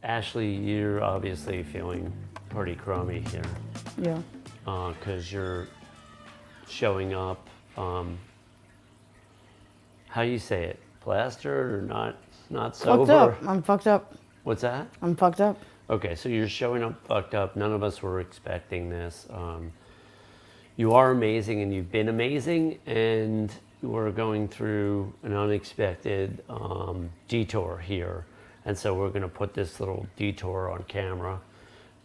Ashley, you're obviously feeling pretty crummy here. Yeah. Because you're showing up, how do you say it? Plastered or not sober? Fucked up. I'm fucked up. What's that? I'm fucked up. Okay, so you're showing up fucked up. None of us were expecting this. You are amazing and you've been amazing, and we're going through an unexpected detour here. And so we're going to put this little detour on camera.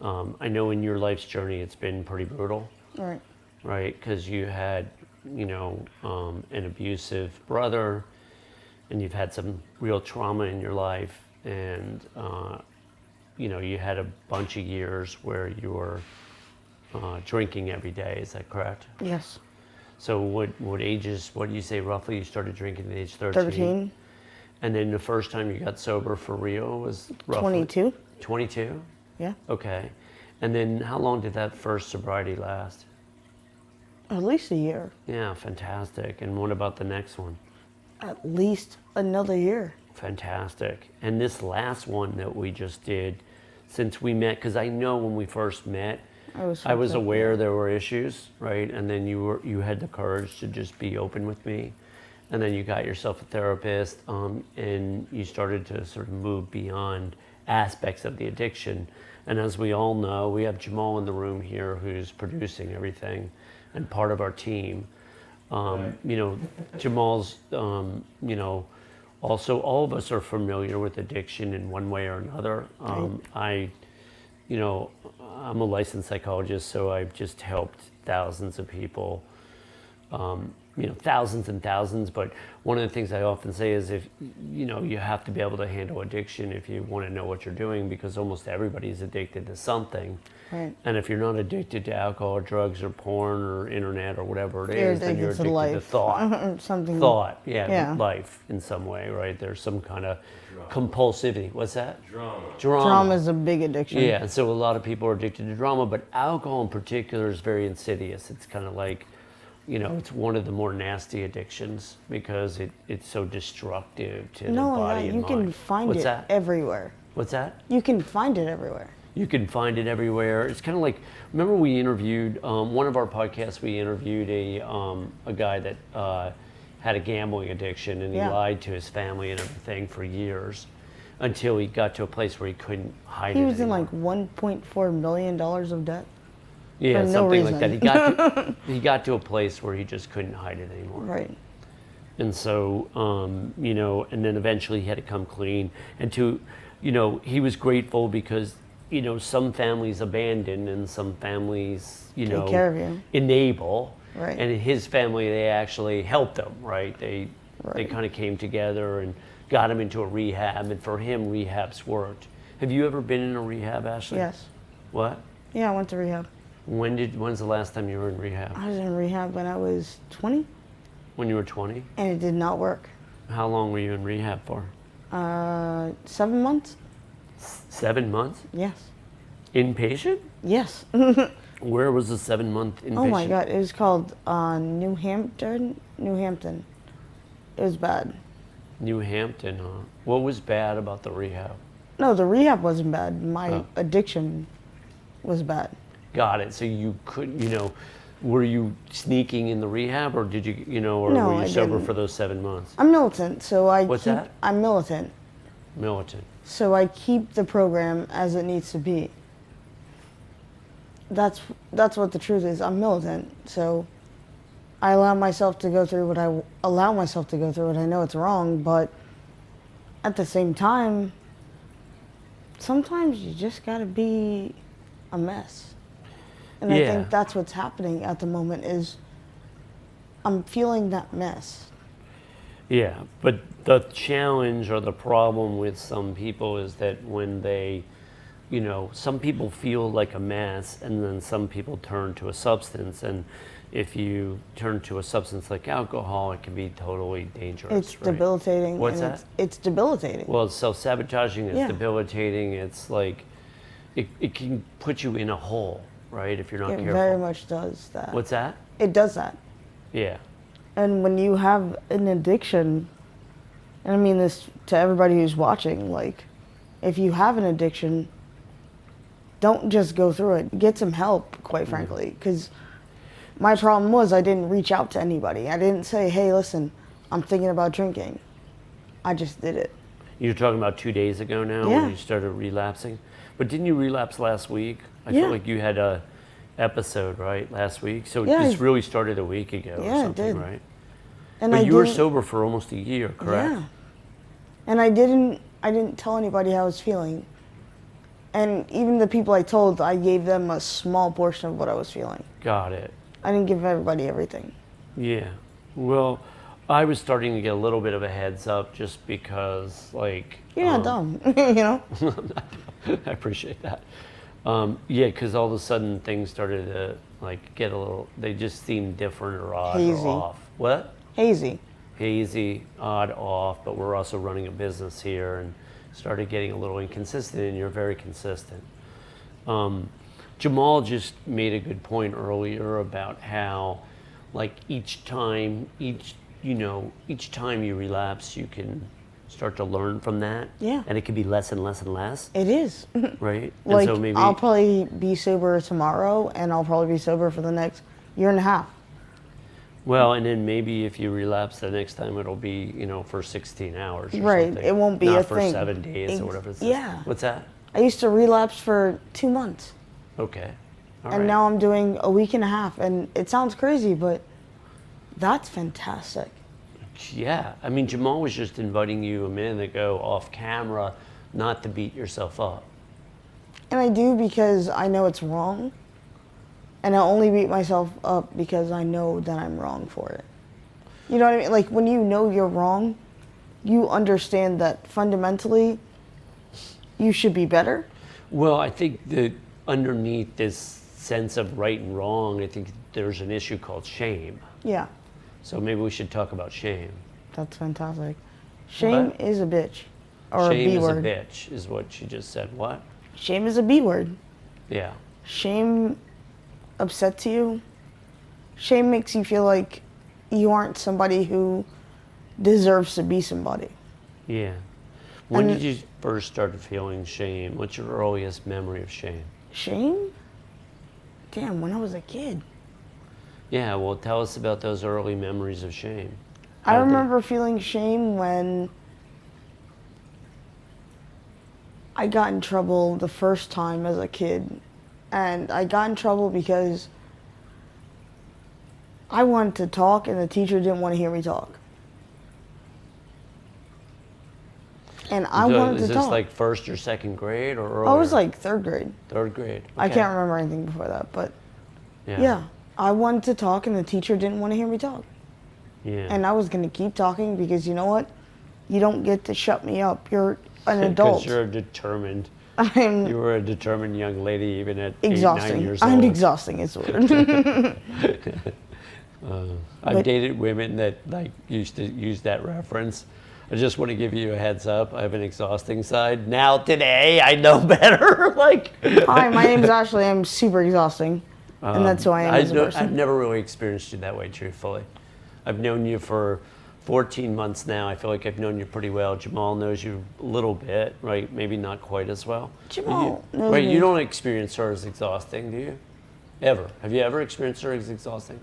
I know in your life's journey it's been pretty brutal. Right. Right? Because you had, an abusive brother, and you've had some real trauma in your life, and you had a bunch of years where you were drinking every day. Is that correct? Yes. So what ages? What do you say roughly? You started drinking at age 13. 13. And then the first time you got sober for real was roughly 22. 22. Yeah. Okay. And then how long did that first sobriety last? At least a year. Yeah, fantastic. And what about the next one? At least another year. Fantastic. And this last one that we just did, since we met, because I know when we first met, I was aware there were issues, right? And then you had the courage to just be open with me. And then you got yourself a therapist, and you started to sort of move beyond aspects of the addiction. And as we all know, we have Jamal in the room here who's producing everything and part of our team. Jamal's, also all of us are familiar with addiction in one way or another. I'm a licensed psychologist, so I've just helped thousands of people, thousands and thousands. But one of the things I often say is you have to be able to handle addiction if you want to know what you're doing, because almost everybody is addicted to something. Right. And if you're not addicted to alcohol or drugs or porn or internet or whatever it is, then you're addicted to thought. Something. Thought, life in some way, right? There's some kind of compulsivity. What's that? Drama is a big addiction. Yeah, and so a lot of people are addicted to drama, but alcohol in particular is very insidious. It's kind of like, it's one of the more nasty addictions because it's so destructive to the body and mind. You can find it everywhere. What's that? You can find it everywhere. You can find it everywhere. It's kind of like, remember we interviewed, one of our podcasts, we interviewed a guy that had a gambling addiction, and he lied to his family and everything for years until he got to a place where he couldn't hide it He was anymore. in like $1.4 million of debt. Yeah, for something no like that. He got to a place where he just couldn't hide it anymore. Right. And so, and then eventually he had to come clean. And he was grateful because, some families abandon and some families, take care of you. Enable. Right. And in his family, they actually helped him, right? They kind of came together and got him into a rehab. And for him, rehab's worked. Have you ever been in a rehab, Ashley? Yes. What? Yeah, I went to rehab. When's the last time you were in rehab? I was in rehab when I was 20. When you were 20? And it did not work. How long were you in rehab for? 7 months. 7 months? Yes. Inpatient? Yes. Where was the 7 month inpatient? Oh my God, it was called New Hampton. It was bad. New Hampton, huh? What was bad about the rehab? No, the rehab wasn't bad. My addiction was bad. Got it. So you couldn't, were you sneaking in the rehab, or did you, or No, were you I sober didn't. for those 7 months? I'm militant, so I'm militant. Militant. So I keep the program as it needs to be. That's what the truth is. I'm militant, so I allow myself to go through what I allow myself to go through, and I know it's wrong, but at the same time, sometimes you just gotta be a mess. And I think that's what's happening at the moment is I'm feeling that mess. Yeah, but the challenge or the problem with some people is that when they, some people feel like a mess, and then some people turn to a substance. And if you turn to a substance like alcohol, it can be totally dangerous. It's debilitating. What's that? It's debilitating. Well, it's self-sabotaging, it's debilitating, it's like, it can put you in a hole, right, if you're not careful. It very much does that. What's that? It does that. Yeah. And when you have an addiction, and I mean this to everybody who's watching, like, if you have an addiction, don't just go through it. Get some help, quite frankly, because my problem was I didn't reach out to anybody. I didn't say, hey, listen, I'm thinking about drinking. I just did it. You're talking about 2 days ago now Yeah. when you started relapsing? But didn't you relapse last week? I Yeah. feel like you had a episode, right, last week? So Yeah, this really started a week ago or Yeah, it something, did. right? And But I you were didn't- sober for almost a year, correct? Yeah. And I didn't tell anybody how I was feeling. And even the people I told, I gave them a small portion of what I was feeling. Got it. I didn't give everybody everything. Yeah. Well, I was starting to get a little bit of a heads up just because, like... You're not dumb, you know? I appreciate that. Yeah, because all of a sudden things started to, like, get a little... They just seemed different or odd Hazy. or off. What? Hazy. Hazy, odd, off, but we're also running a business here and started getting a little inconsistent, and you're very consistent. Jamal just made a good point earlier about how, like, each time you relapse, you can start to learn from that. Yeah. And it can be less and less and less, It is. right? Like, and so maybe I'll probably be sober tomorrow, and I'll probably be sober for the next year and a half. well, and then maybe if you relapse the next time, it'll be, for 16 hours or Right, something. it won't be Not a for thing. 7 days or whatever it says. Yeah. What's that? I used to relapse for 2 months, Okay. All and right. now I'm doing a week and a half, and it sounds crazy, but that's fantastic. Yeah, I mean, Jamal was just inviting you a minute ago off camera not to beat yourself up. And I do because I know it's wrong, and I only beat myself up because I know that I'm wrong for it. You know what I mean? Like, when you know you're wrong, you understand that fundamentally you should be better. Well, I think that underneath this sense of right and wrong, I think there's an issue called shame. Yeah, So maybe we should talk about shame. that's fantastic. Shame What? is a bitch, or Shame a B is word. a bitch, is what she just said. What? Shame is a B word. Yeah. Shame upsets you. Shame makes you feel like you aren't somebody who deserves to be somebody. Yeah. When And- did you first start feeling shame? What's your earliest memory of shame? Shame? Damn, when I was a kid. Yeah, well, tell us about those early memories of shame. I How did they- remember feeling shame when I got in trouble the first time as a kid. And I got in trouble because I wanted to talk and the teacher didn't want to hear me talk. And I wanted Is to this talk. like first or second grade or earlier? I was like 3rd grade. Third grade. I Okay. can't remember anything before that, but yeah. I wanted to talk and the teacher didn't want to hear me talk. Yeah. And I was going to keep talking because you know what? You don't get to shut me up. You're an adult. Because you're determined. I'm You were a determined young lady even at 8, 9 exhausting. years old. I'm exhausting is the word. I've But- dated women that like used to use that reference. I just want to give you a heads up. I have an exhausting side. Now today I know better. Like Hi, my name's Ashley. I'm super exhausting. And that's who I am as a person. I've never really experienced you that way, truthfully. I've known you for 14 months now. I feel like I've known you pretty well. Jamal knows you a little bit, right? Maybe not quite as well. Jamal You- knows Right, me. you don't experience her as exhausting, do you? Ever? Have you ever experienced her as exhausting?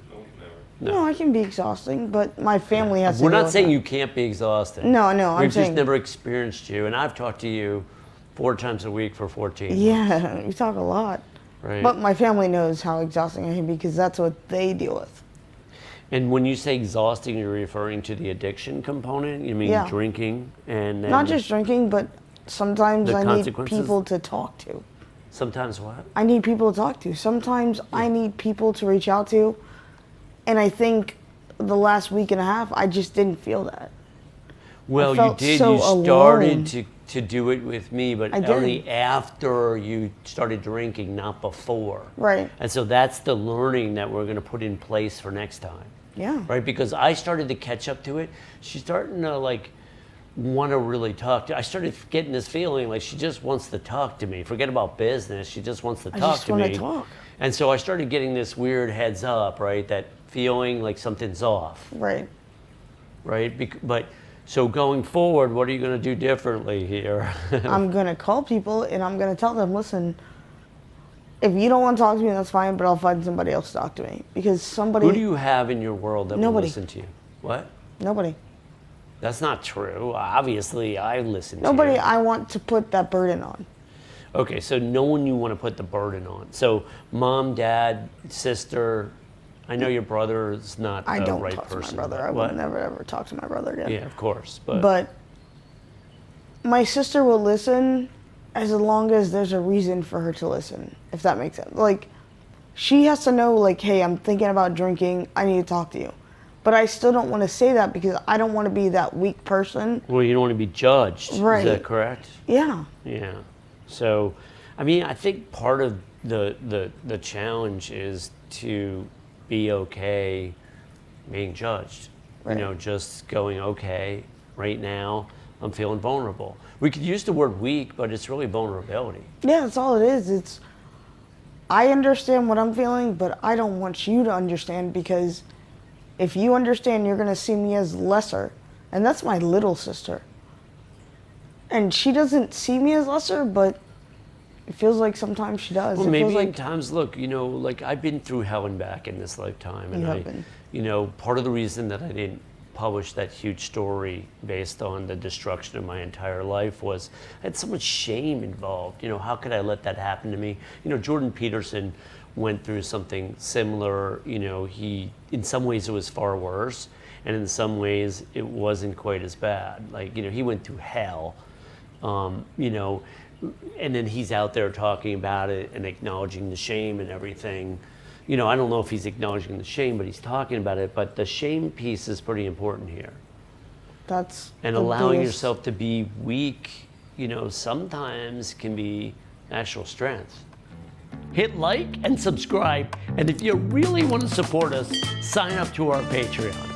No, I can be exhausting, but my family has to We're deal not with saying that. you can't be exhausted. No, I'm We've saying- just never experienced you, and I've talked to you 4 times a week for 14 months, Yeah, we talk a lot. right? But my family knows how exhausting I can be because that's what they deal with. And when you say exhausting, you're referring to the addiction component? You mean Yeah. drinking and then Not just drinking, but sometimes The I need consequences? people to talk to. sometimes what? I need people to talk to. Sometimes I need people to reach out to. And I think the last week and a half, I just didn't feel that. Well, you felt did. so You started alone. to do it with me, but I did. only after you started drinking, not before. Right. And so that's the learning that we're going to put in place for next time. Yeah. Right? Because I started to catch up to it. She's starting to like want to really talk to. I started getting this feeling like she just wants to talk to me. Forget about business. She just wants to talk just to wanna me. talk. And so I started getting this weird heads up, right? That feeling like something's off, Right. right? But So going forward, what are you going to do differently here? I'm going to call people and I'm going to tell them, listen, if you don't want to talk to me, that's fine, but I'll find somebody else to talk to me. Because somebody... Who do you have in your world that will Nobody. listen to you? What? Nobody. That's not true. Obviously, I listen to you. Nobody I want to put that burden on. Okay, so no one you want to put the burden on. So mom, dad, sister... I know your brother is not the right person. I don't talk to my brother. I would never, ever talk to my brother again. Yeah, of course. But my sister will listen as long as there's a reason for her to listen, if that makes sense. Like, she has to know, like, hey, I'm thinking about drinking. I need to talk to you. But I still don't want to say that because I don't want to be that weak person. Well, you don't want to be judged. Right. Is that correct? Yeah. Yeah. So, I mean, I think part of the challenge is to be okay being judged. Right. You know, just going, okay, right now I'm feeling vulnerable. We could use the word weak, but it's really vulnerability. Yeah, that's all it is. It's, I understand what I'm feeling, but I don't want you to understand, because if you understand, you're going to see me as lesser. And that's my little sister. And she doesn't see me as lesser, but it feels like sometimes she does. Well, it maybe feels like, in times, look, you know, like I've been through hell and back in this lifetime. And you have been. You know, part of the reason that I didn't publish that huge story based on the destruction of my entire life was I had so much shame involved. You know, how could I let that happen to me? You know, Jordan Peterson went through something similar. You know, in some ways it was far worse, and in some ways it wasn't quite as bad. Like, you know, he went through hell, you know, and then he's out there talking about it and acknowledging the shame and everything. You know, I don't know if he's acknowledging the shame, but he's talking about it. But the shame piece is pretty important here. And allowing yourself to be weak, you know, sometimes can be actual strength. Hit like and subscribe. And if you really want to support us, sign up to our Patreon.